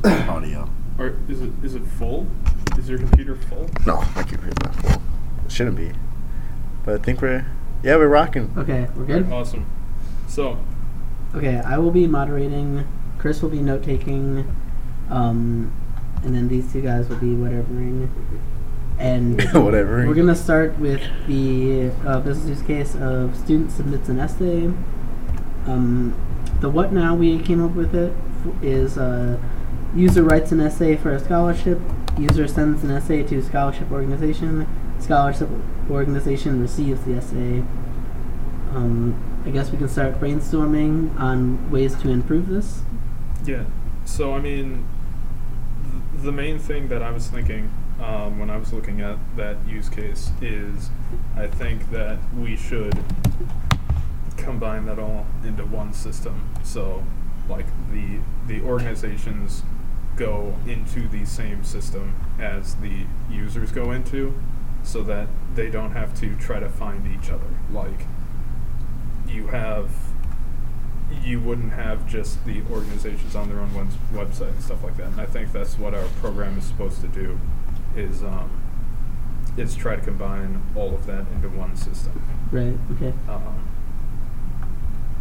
audio. Or is it full? Is your computer full? No, my computer's not full. It shouldn't be. But I think we're rocking. Okay, we're good? Awesome. So. Okay, I will be moderating. Chris will be note-taking. And then these two guys will be whatevering. And whatever. We're going to start with the business use case of student submits an essay. The what now we came up with it is user writes an essay for a scholarship. User sends an essay to scholarship organization. Scholarship organization receives the essay. I guess we can start brainstorming on ways to improve this. Yeah. So, I mean, the main thing that I was thinking when I was looking at that use case is I think that we should combine that all into one system. So, like, the organizations go into the same system as the users go into, so that they don't have to try to find each other. Like, you wouldn't have just the organizations on their own website and stuff like that. And I think that's what our program is supposed to do, is try to combine all of that into one system. Right, okay.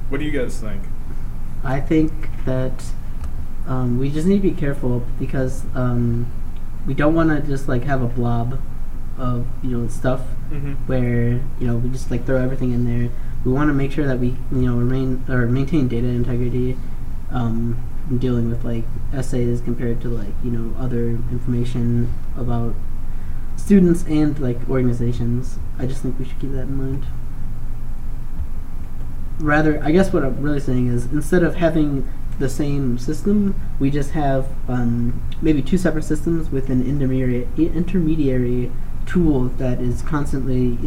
What do you guys think? I think that we just need to be careful because we don't want to just like have a blob of stuff where we just like throw everything in there. We want to make sure that we maintain data integrity in dealing with like essays compared to like other information about students and like organizations. I just think we should keep that in mind. Rather, I guess what I'm really saying is instead of having the same system, we just have maybe two separate systems with an intermediary tool that is constantly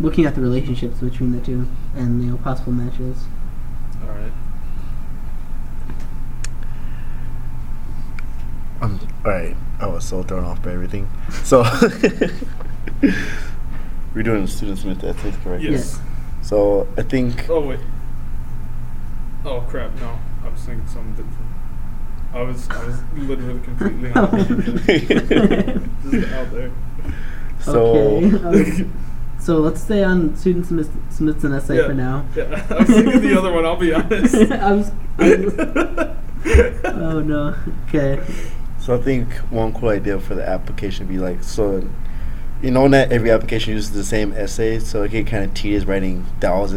looking at the relationships between the two and possible matches. All right. All right. I was so thrown off by everything. So we're doing student submit essays, correct? Yes. So I think. Oh wait. Oh crap! No, I was thinking something different. I was literally completely just out there. So. Okay. So let's stay on student submits an essay for now. Yeah, I was thinking the other one. I'll be honest. Oh no. Okay. So I think one cool idea for the application would be like, so not every application uses the same essay, so it get kind of tedious writing not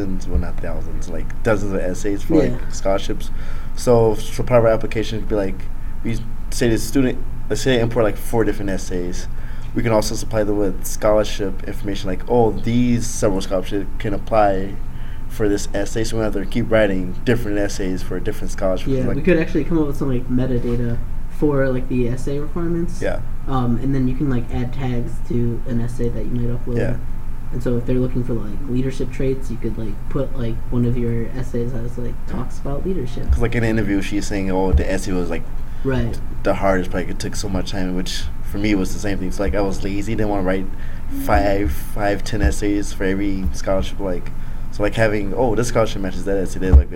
thousands, like dozens of essays for like scholarships. So part of our application would be like, we say the student, let's say they import like 4 different essays. We can also supply them with scholarship information, like, these several scholarships can apply for this essay, so we don't have to keep writing different essays for different scholarships. Yeah, like, we could actually come up with some like metadata for like the essay requirements. Yeah. And then you can like add tags to an essay that you might upload. Yeah. And so if they're looking for like leadership traits, you could like put like one of your essays as like talks about leadership. Because like in an interview, she's saying, the essay was like right. The hardest, like it took so much time, which for me was the same thing. So like I was lazy, didn't want to write 10 essays for every scholarship. Like, so like having this scholarship matches that essay. They're like,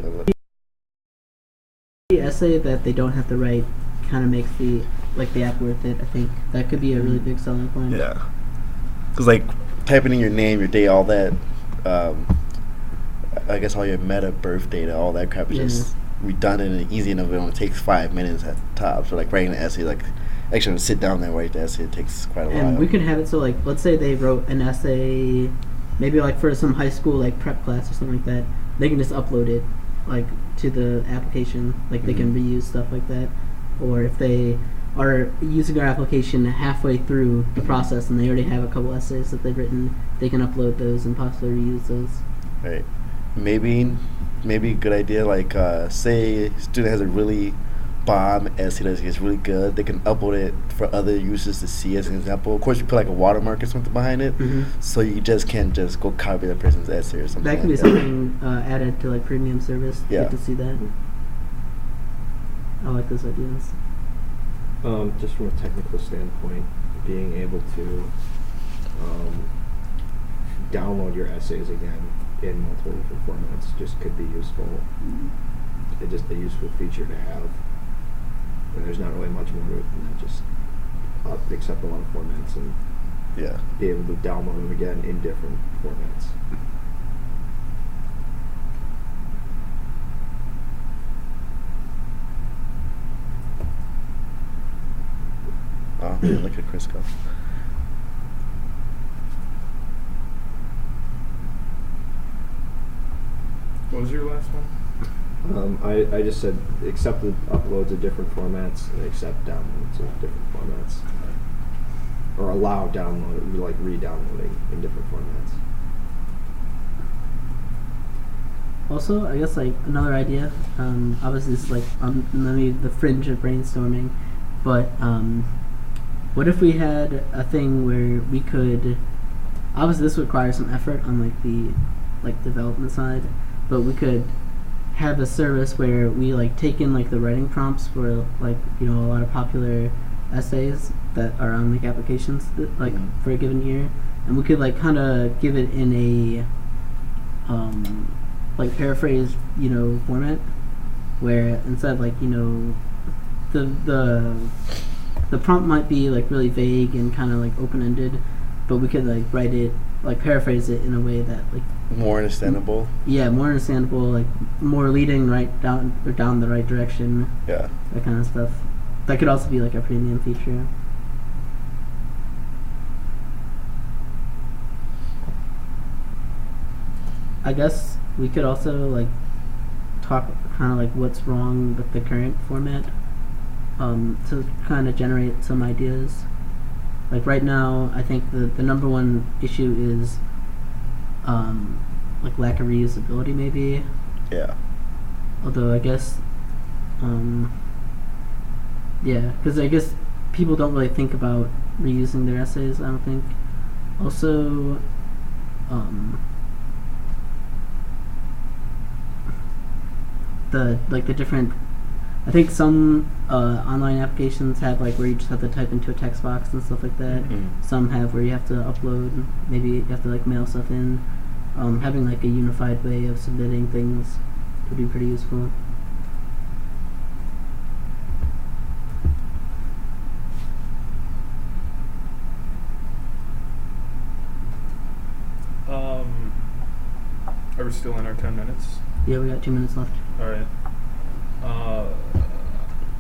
the essay that they don't have to write kind of makes the app worth it. I think that could be a really big selling point. Yeah, because like typing in your name, your day, all that. I guess all your meta birth data, all that crap is just redundant and easy enough. It only takes 5 minutes at the top. So like writing an essay, like actually to sit down there and write the essay, it takes quite a while. And we could have it so like, let's say they wrote an essay, maybe like for some high school like prep class or something like that. They can just upload it like to the application, like they can reuse stuff like that. Or if they are using our application halfway through the process and they already have a couple essays that they've written, they can upload those and possibly reuse those. Right. Maybe a good idea, like say a student has a really bomb essay that is really good, they can upload it for other users to see as an example. Of course, you put like a watermark or something behind it, so you just can't just go copy that person's essay or something. That could be something added to like premium service. Yeah. Get to see that. I like those ideas. Just from a technical standpoint, being able to download your essays again in multiple different formats just could be useful. It's just a useful feature to have. And there's not really much more to it than that. Just accept a lot of formats and be able to download them again in different formats. Oh, man, look at Chris go. What was your last one? I just said accept the uploads of different formats and accept downloads of different formats. Or allow download, like re-downloading in different formats. Also, I guess like another idea, obviously this is like on maybe the fringe of brainstorming, but what if we had a thing where we could, obviously this would require some effort on like the development side, but we could have a service where we like take in like the writing prompts for like, you know, a lot of popular essays that are on like applications that, like for a given year, and we could like kind of give it in a like paraphrased, you know, format, where instead like, you know, the prompt might be like really vague and kind of like open-ended, but we could like write it, like paraphrase it in a way that like more understandable. Yeah, more understandable, like more leading right down the right direction. Yeah, that kind of stuff. That could also be like a premium feature. I guess we could also like talk kind of like what's wrong with the current format, to kind of generate some ideas. Like right now, I think the number one issue is like lack of reusability, maybe. Yeah. Although I guess, yeah, because I guess people don't really think about reusing their essays, I don't think. Also, the different, I think some online applications have like where you just have to type into a text box and stuff like that. Some have where you have to upload, maybe you have to like mail stuff in. Having like a unified way of submitting things would be pretty useful. Are we still in our 10 minutes? Yeah, we got 2 minutes left. Alright.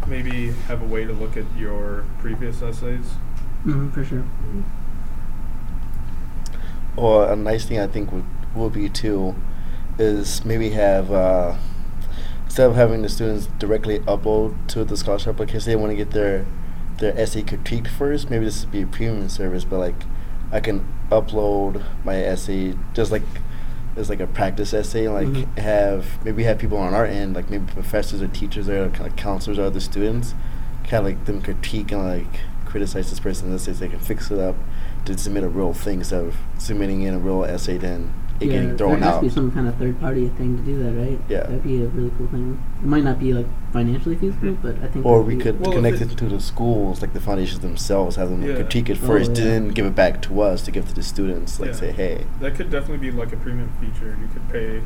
Maybe have a way to look at your previous essays? For sure. Or a nice thing I think would be too is maybe have instead of having the students directly upload to the scholarship application, they want to get their essay critiqued first. Maybe this would be a premium service, but like I can upload my essay just like as like a practice essay, like have people on our end, like maybe professors or teachers or kind of counselors or other students, kind of like them critique and like criticize this person's essay so they can fix it up to submit a real thing instead of submitting in a real essay then it getting thrown there has out. to be some kind of third-party thing to do that, right? Yeah. That'd be a really cool thing. It might not be like financially feasible, but I think. Or we could connect it to the schools, like the foundations themselves, have them critique it first, then give it back to us to give to the students, like say, hey. That could definitely be like a premium feature. You could pay,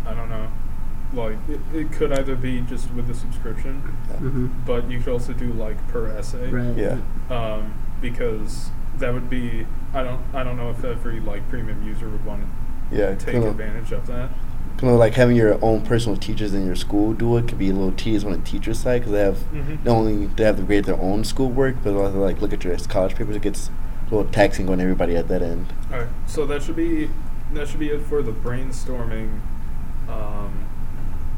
I don't know, like it could either be just with the subscription, but you could also do like per essay. Right. Yeah. Because that would be, I don't know if every like premium user would want to take advantage of that. Like having your own personal teachers in your school do it could be a little tedious on the teacher side because they have not only they have to grade their own schoolwork, but also like look at your college papers. It gets a little taxing on everybody at that end. All right, so that should be it for the brainstorming.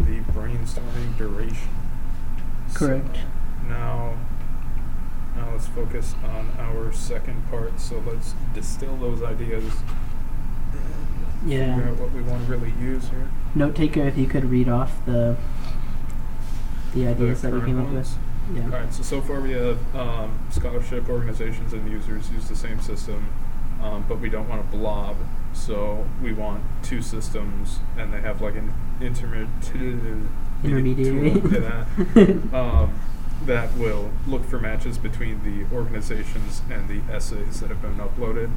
The brainstorming duration. Correct. So now let's focus on our second part. So let's distill those ideas. Yeah. Figure out what we want to really use here. Note taker, if you could read off the ideas that we came up with. Yeah. All right. So far we have scholarship organizations and users use the same system, but we don't want a blob. So we want two systems, and they have like an intermediary that will look for matches between the organizations and the essays that have been uploaded.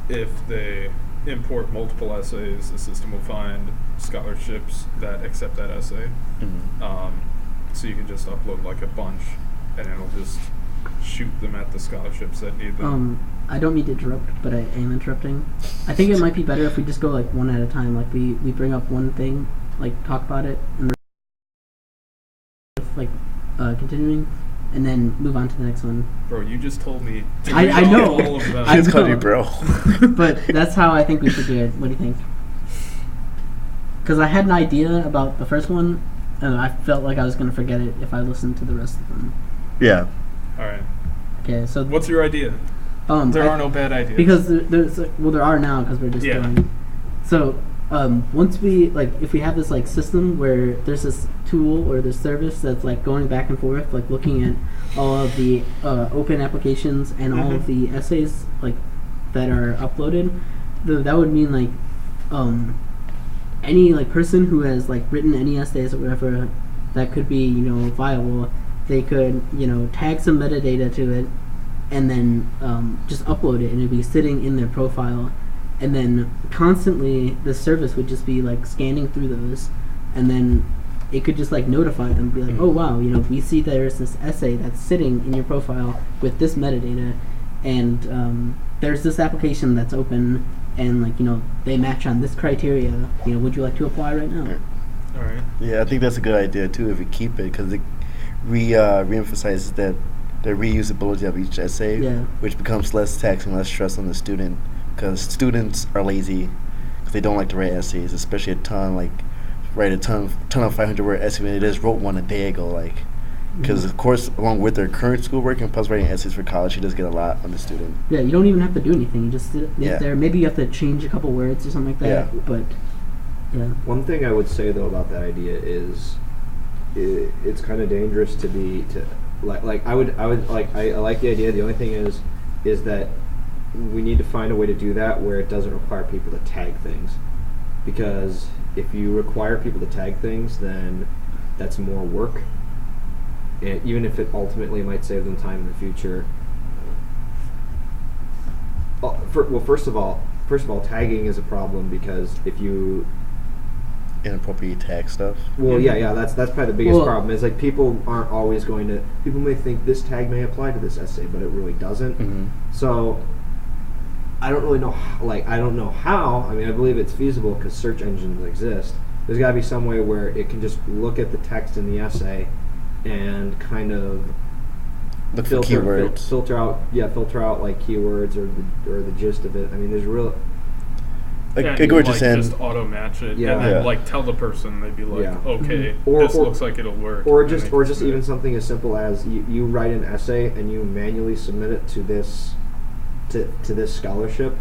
If they import multiple essays, the system will find scholarships that accept that essay. So you can just upload like a bunch, and it'll just shoot them at the scholarships that need them. I don't mean to interrupt, but I am interrupting. I think it might be better if we just go like one at a time. Like we bring up one thing, like talk about it, and like continuing, and then move on to the next one. Bro, you just told me to I read know. all of them. I Just called know. you bro. But that's how I think we should do it. What do you think? Because I had an idea about the first one, and I felt like I was going to forget it if I listened to the rest of them. Yeah. All right. Okay, so What's your idea? There are no bad ideas. because there are now because we're just going. So once we if we have this like system where there's this tool or this service that's like going back and forth, like looking at all of the open applications and all of the essays like that are uploaded, that would mean like any like person who has like written any essays or whatever that could be viable, they could tag some metadata to it and then just upload it, and it'd be sitting in their profile, and then constantly the service would just be like scanning through those, and then it could just like notify them, be like, oh wow, we see there's this essay that's sitting in your profile with this metadata, and there's this application that's open, and like they match on this criteria. Would you like to apply right now? All right. Yeah, I think that's a good idea too if we keep it, because it re-emphasizes that the reusability of each essay, which becomes less taxing, less stress on the student, because students are lazy because they don't like to write essays, especially write a ton of 500-word essay when they just wrote one a day ago, because of course along with their current schoolwork and plus writing essays for college, you just get a lot on the student. Yeah, you don't even have to do anything. You just sit there. Maybe you have to change a couple words or something like that. Yeah. But yeah. One thing I would say though about that idea is it's kind of dangerous I like the idea. The only thing is that we need to find a way to do that where it doesn't require people to tag things, because if you require people to tag things, then that's more work, and even if it ultimately might save them time in the future. First of all, tagging is a problem, because if you Inappropriate tag stuff. Well, yeah, that's probably the biggest problem. Is like people aren't always going to. People may think this tag may apply to this essay, but it really doesn't. Mm-hmm. So I don't really know. I don't know how. I mean, I believe it's feasible because search engines exist. There's got to be some way where it can just look at the text in the essay and kind of Look for keywords. Filter out like keywords or the gist of it. I mean, there's real. Like what you're saying. Just auto match it, Yeah. and then Yeah. tell the person. They'd be like, okay, Or this looks like it'll work. Or and just they or can just submit even it. something as simple as you write an essay and you manually submit it to this scholarship.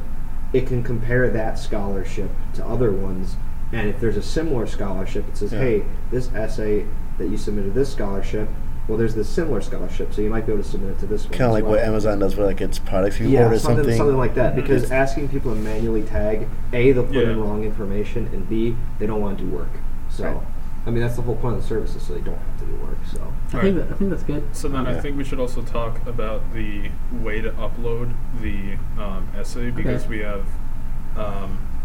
It can compare that scholarship to other ones, and if there's a similar scholarship, it says, hey, this essay that you submitted this scholarship, well, there's this similar scholarship, so you might be able to submit it to this one. Kind of like what Amazon does for its products. If you order something like that. Because asking people to manually tag, A, they'll put in wrong information, and B, they don't want to do work. So, right. I mean, that's the whole point of the services, so they don't have to do work. So, I think that's good. So then I think we should also talk about the way to upload the essay, because we have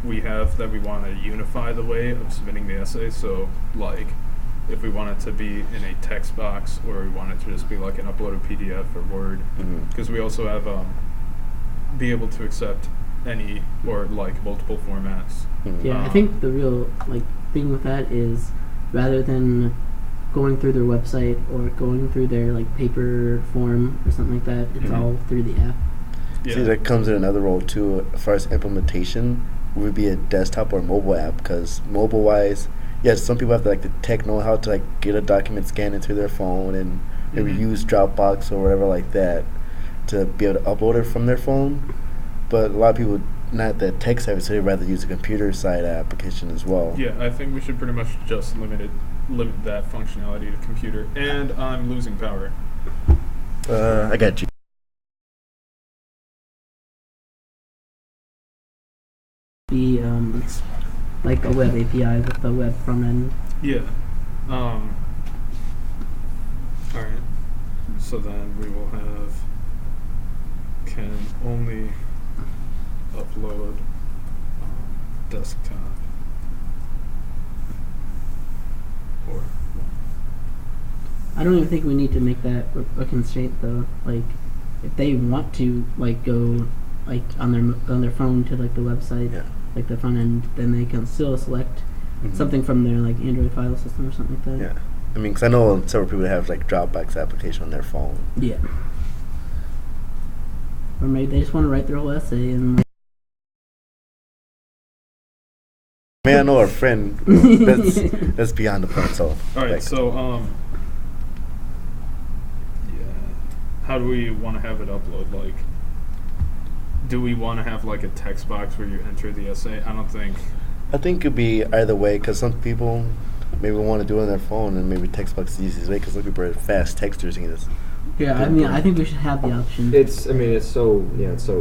that we want to unify the way of submitting the essay. So if we want it to be in a text box, or we want it to just be like an uploaded PDF or Word, because we also have be able to accept any or multiple formats. Yeah, I think the real thing with that is, rather than going through their website or going through their paper form or something like that, it's all through the app. Yeah. See, that comes in another role too. As far as implementation, would be a desktop or mobile app, because mobile wise, yes, some people have the tech know-how to get a document scanned into their phone and maybe use Dropbox or whatever like that to be able to upload it from their phone. But a lot of people not that tech savvy, so they'd rather use a computer side application as well. Yeah, I think we should pretty much just limit that functionality to computer. And I'm losing power. I got you. Be like a web API with the web front end. Yeah. All right. So then we will have can only upload desktop or I don't even think we need to make that a constraint though. Like, if they want to like go like on their phone to like the website, Yeah. like the front end, then they can still select something from their like Android file system or something like that. Yeah. I mean, because I know several people have like Dropbox application on their phone. Yeah. Or maybe they just want to write their whole essay and. Like, I mean, I know our friend. That's beyond the point. So. All right. Like, So yeah. How do we want to have it upload? Like, do we want to have like a text box where you enter the essay? I don't think. I think it could be either way because some people maybe want to do it on their phone and maybe text box is the easiest way because some people are fast texters and just. yeah, I mean, I think we should have the option. It's so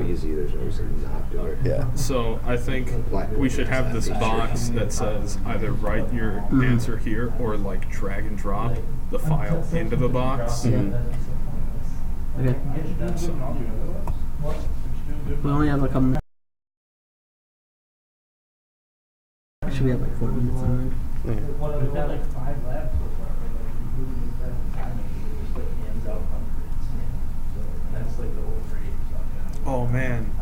easy. There's no reason not to do it. Yeah. So I think we should have this box that says either write your answer here or like drag and drop the file into the box. Okay. So, We only have like a minute. Actually, we have like 4 minutes on it. We've got like 5 labs so far, but like improving the timing, just like hands out hundreds. So that's like the whole rate. oh man,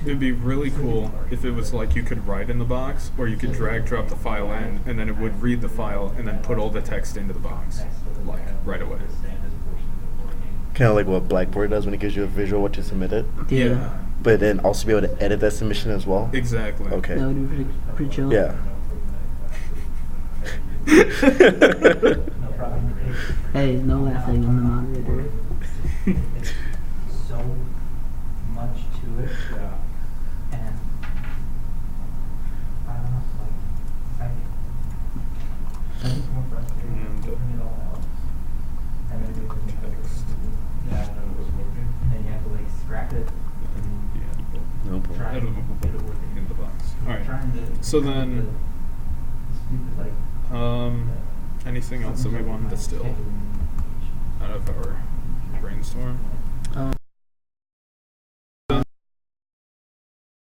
it'd be really cool if it was like you could write in the box or you could drag drop the file in and then it would read the file and then put all the text into the box like right away. Kind of like what Blackboard does when it gives you a visual what you submitted, Yeah. but then also be able to edit that submission as well. Exactly. Okay. That would be pretty chill. Yeah. Hey, no laughing. I'm the moderator. So much to it. And I don't know, like, I think more frustrating And, than it all else. And then you can text. yeah, I know it was working. And then you have to like scrap it and No problem. try and get it working. In the box. All right. Trying to So then, stupid like anything else that we wanted to steal out of our brainstorm?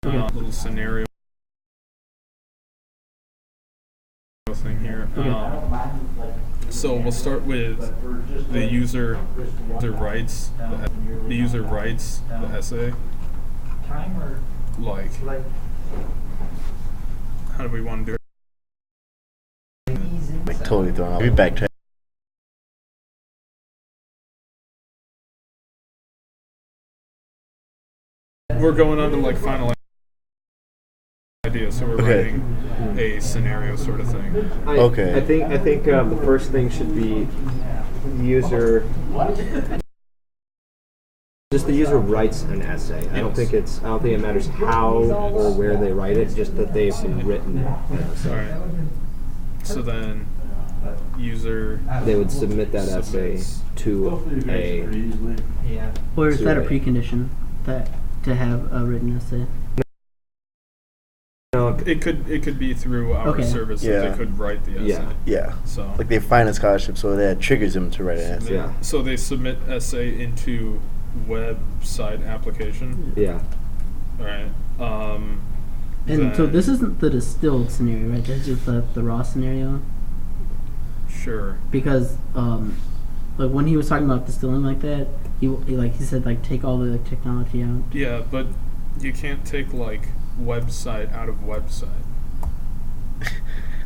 Little scenario thing here. So we'll start with the user writes the user writes the essay. timer Like, like how do we want to do it? Like totally thrown off. Maybe backtrack. We're going on to like final idea, so we're Okay. writing a scenario sort of thing. Okay. I think the first thing should be the user. Just the user writes an essay. I don't think it matters how or where they write it. Just that they've written an essay. All right. So then, user They would submit that essay submits. to a. yeah. Or is that a Survey. precondition that to have a written essay? No, It could be through our Okay. service that Yeah. they could write the essay. Yeah. Yeah. So Like they find a scholarship, so that triggers them to write an essay. Yeah. So they submit essay into website application. yeah. All right. And so then- this isn't the distilled scenario, right? This is just the raw scenario. Sure. Because like when he was talking about distilling like that, he said like take all the technology out. Yeah, but you can't take like website out of website.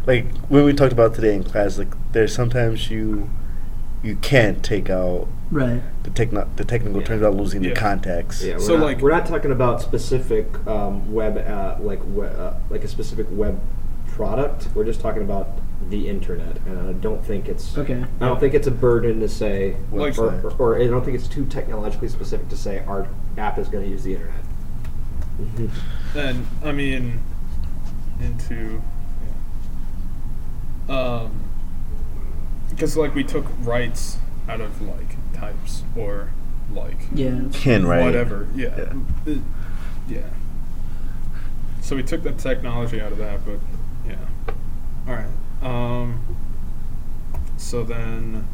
Like when we talked about today in class, like there's sometimes you can't take out Right. the technical Yeah. terms without losing the Yeah. context. Yeah, So, like- we're not talking about specific web like a specific web product. We're just talking about the internet, and I don't think it's Okay. I don't think it's a burden to say, Like- or I don't think it's too technologically specific to say our app is going to use the internet. And I mean, into because like we took rights out of like types or like Yeah. Can write. whatever. Yeah. Yeah. Yeah. So we took that technology out of that, but yeah. All right. So then,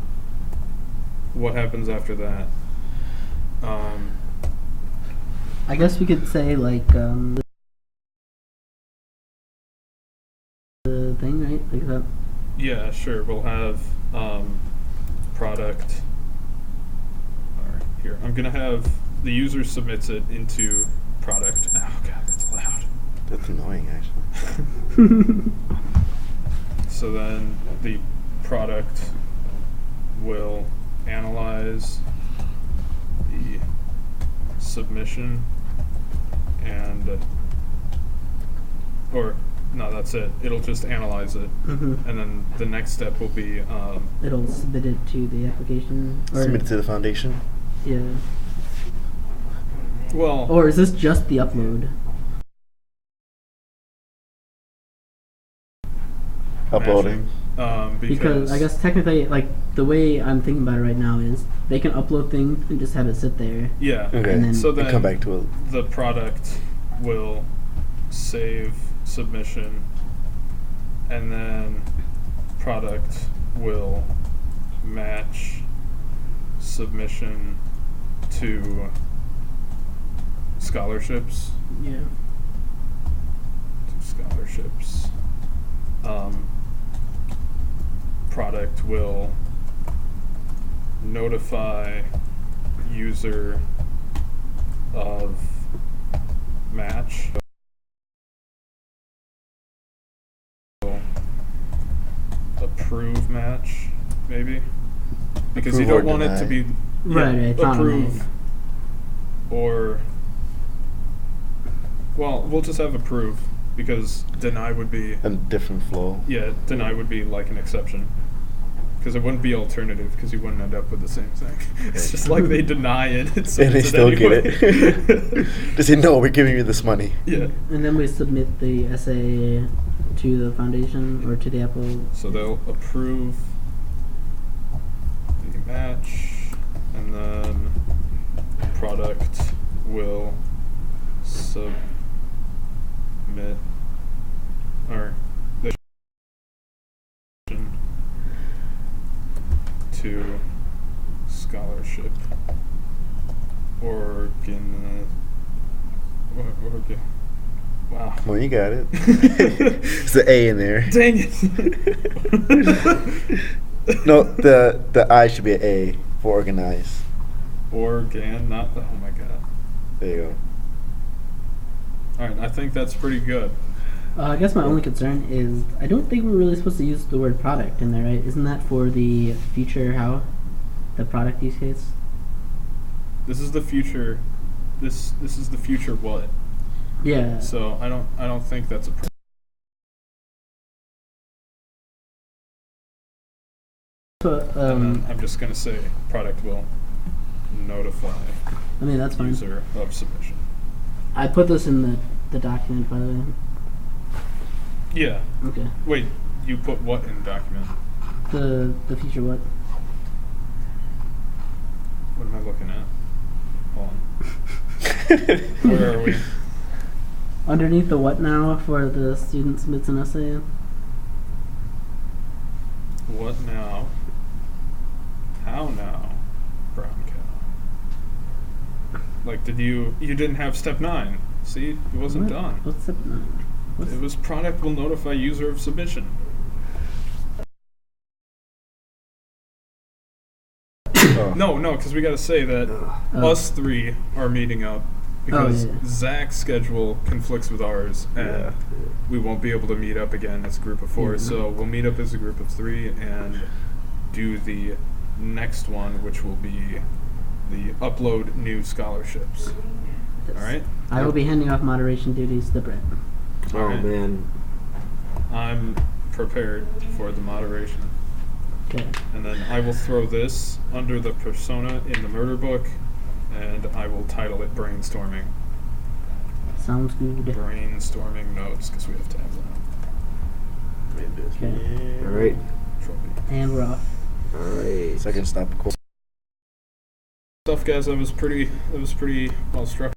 what happens after that? I guess we could say like the thing, right? Like that. Yeah, sure. We'll have product. Alright, here. I'm gonna have the user submits it into product. Oh god, that's loud. That's annoying, actually. So then the product will analyze the submission and, or no, that's it. It'll just analyze it, and then the next step will be It'll submit it to the application. Or, Submit it to the foundation. Yeah. well, Or is this just the upload? Uploading. because I guess technically, like, the way I'm thinking about it right now is they can upload things and just have it sit there. yeah. Okay. And then- So And then come back to it. the product will save submission, and then product will match submission to scholarships. Yeah. To scholarships. Product will notify user of match. Approve match, maybe, because you Approve don't or want it to deny. be Right, approve or, well, we'll just have approve, because deny would be, A different flow. yeah, deny would be like an exception, because it wouldn't be alternative, because you wouldn't end up with the same thing. It's just like they deny it, And they still get anyway. it. They say, no, we're giving you this money. Yeah. And then we submit the essay to the foundation or to the Apple. So they'll approve the match, and then product will submit, or the to scholarship organ. Wow. Well, you got it. It's the A in there. Dang it. No, the I should be an A for organize. Organ, not, oh my god. There you go. Alright, I think that's pretty good. I guess my only concern is I don't think we're really supposed to use the word product in there, right? Isn't that for the future how? The product use case? This is the future. This is the future what? Yeah. So I don't think that's a So, and then I'm just gonna say product will notify I mean, that's fine. user of submission. I put this in the document, by the way. Yeah. Okay. Wait, you put what in the document? The feature what? What am I looking at? Hold on. Where are we? Underneath the what now for the student submits an essay? What now? How now? Brown cow. Like, you didn't have step 9. See? It wasn't What? done. What's step 9? What's It was product will notify user of submission. Oh. No, because we got to say that Oh. us three are meeting up because yeah. Zach's schedule conflicts with ours, and we won't be able to meet up again as a group of 4. Yeah. So we'll meet up as a group of 3 and do the next one, which will be the upload new scholarships. Yes. All right. I will be handing off moderation duties to Brett. Oh Alright. man. I'm prepared for the moderation. Okay. And then I will throw this under the persona in the murder book, and I will title it Brainstorming. Sounds good. Brainstorming notes, because we have to have that. Okay. All right. Trophy. And we're off. All right. Second stop. Stuff, guys. That was pretty well structured.